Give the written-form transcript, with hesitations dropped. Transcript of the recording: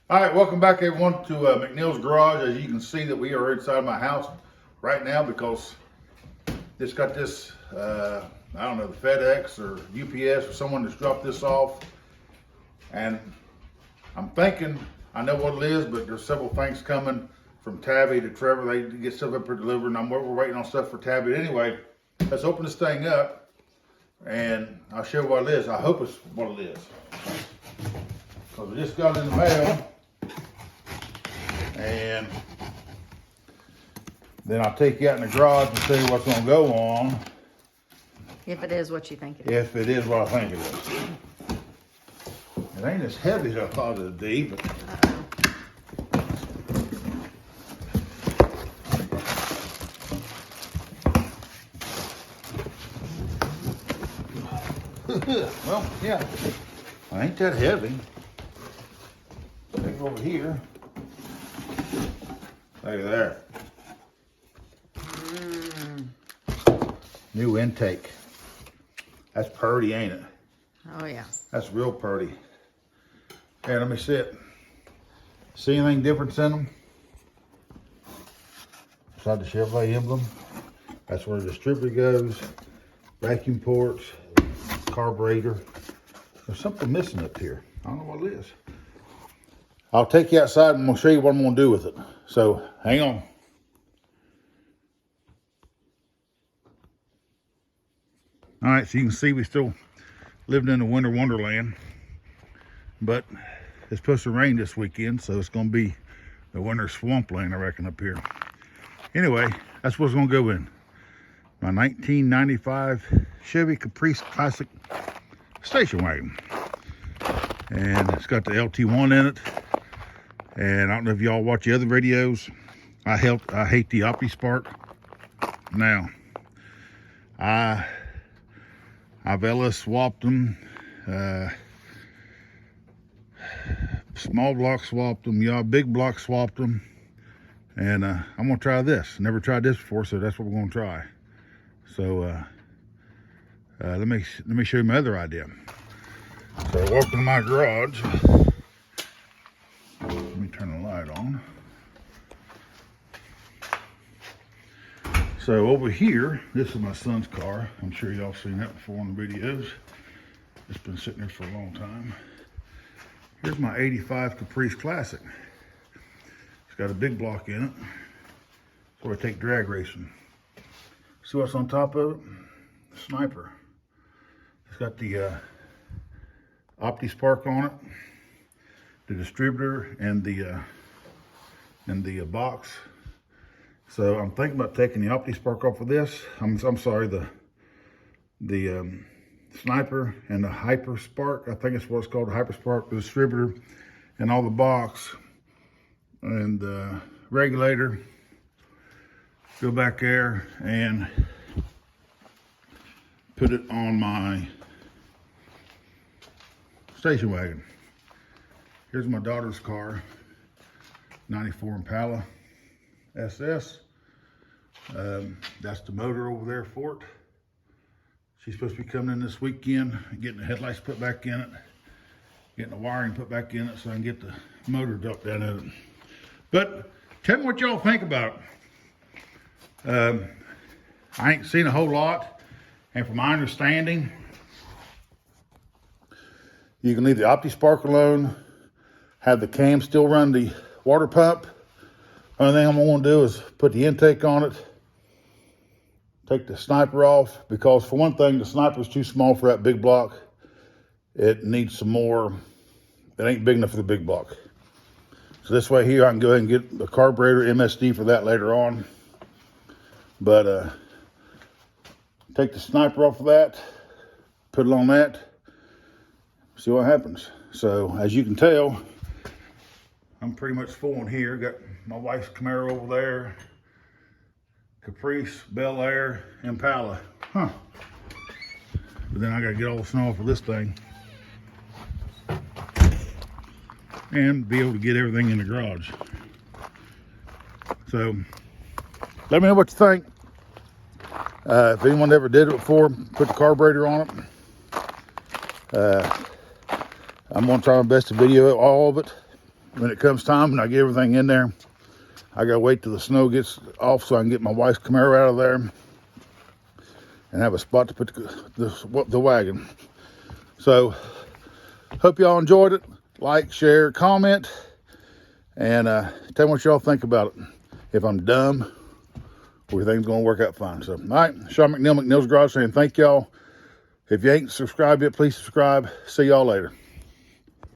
All right, welcome back everyone to McNeil's Garage. As you can see that we are inside my house right now because just got this, I don't know, the FedEx or UPS or someone that's dropped this off. And I'm thinking, I know what it is, but there's several things coming from Tabby to Trevor. They get stuff up here delivered and we're waiting on stuff for Tabby. Anyway, let's open this thing up and I'll show you what it is. I hope it's what it is. Because I just got it in the mail. And then I'll take you out in the garage and tell you what's going to go on. If it is what you think it is. If it is what I think it is. It ain't as heavy as I thought it would be, but. Well, yeah, it ain't that heavy. Take it over here. Look at there. New intake. That's purty, ain't it? Oh yeah. That's real purty. Here, let me see it. See anything different in them? Beside the Chevrolet emblem. That's where the distributor goes. Vacuum ports. Carburetor. There's something missing up here. I don't know what it is. I'll take you outside and we'll show you what I'm going to do with it. So, hang on. All right, so you can see we still living in a winter wonderland. But it's supposed to rain this weekend, so it's going to be the winter swampland, I reckon, up here. Anyway, that's what's going to go in. My 1995 Chevy Caprice Classic station wagon. And it's got the LT1 in it. And I don't know if y'all watch the other videos. I hate the OptiSpark. Now, I've LS swapped them. Small block swapped them. Y'all big block swapped them. And I'm gonna try this. Never tried this before, so that's what we're gonna try. So let me show you my other idea. So welcome to my garage. Let me turn the light on. So over here, this is my son's car. I'm sure y'all seen that before in the videos. It's been sitting there for a long time. Here's my 85 Caprice Classic. It's got a big block in it. So I take drag racing. See what's on top of it? The Sniper. It's got the OptiSpark on it, the distributor, and the box. So I'm thinking about taking the OptiSpark off of this. I'm sorry, the Sniper and the HyperSpark. I think it's what it's called, the HyperSpark, the distributor, and all the box and the regulator. Go back there and put it on my station wagon. Here's my daughter's car, 94 Impala SS. That's the motor over there for it. She's supposed to be coming in this weekend, getting the headlights put back in it, getting the wiring put back in it so I can get the motor duct down in it. But tell me what y'all think about it. I ain't seen a whole lot, and from my understanding, you can leave the OptiSpark alone, have the cam still run the water pump. Only thing I'm going to do is put the intake on it, take the Sniper off, because for one thing, the Sniper's too small for that big block. It needs some more. It ain't big enough for the big block. So this way here, I can go ahead and get the carburetor MSD for that later on. But take the Sniper off of that, put it on that, see what happens. So as you can tell, I'm pretty much full in here. Got my wife's Camaro over there, Caprice, Bel Air, Impala. But then I gotta get all the snow off of this thing and be able to get everything in the garage. So let me know what you think. If anyone ever did it before, put the carburetor on it. I'm gonna try my best to video all of it. when it comes time and I get everything in there, I gotta wait till the snow gets off so I can get my wife's Camaro out of there and have a spot to put the wagon. So, hope y'all enjoyed it. Like, share, comment, and tell me what y'all think about it. If I'm dumb, or everything's gonna work out fine. So, all right, Sean McNeil, McNeil's Garage, saying thank y'all. If you ain't subscribed yet, please subscribe. See y'all later.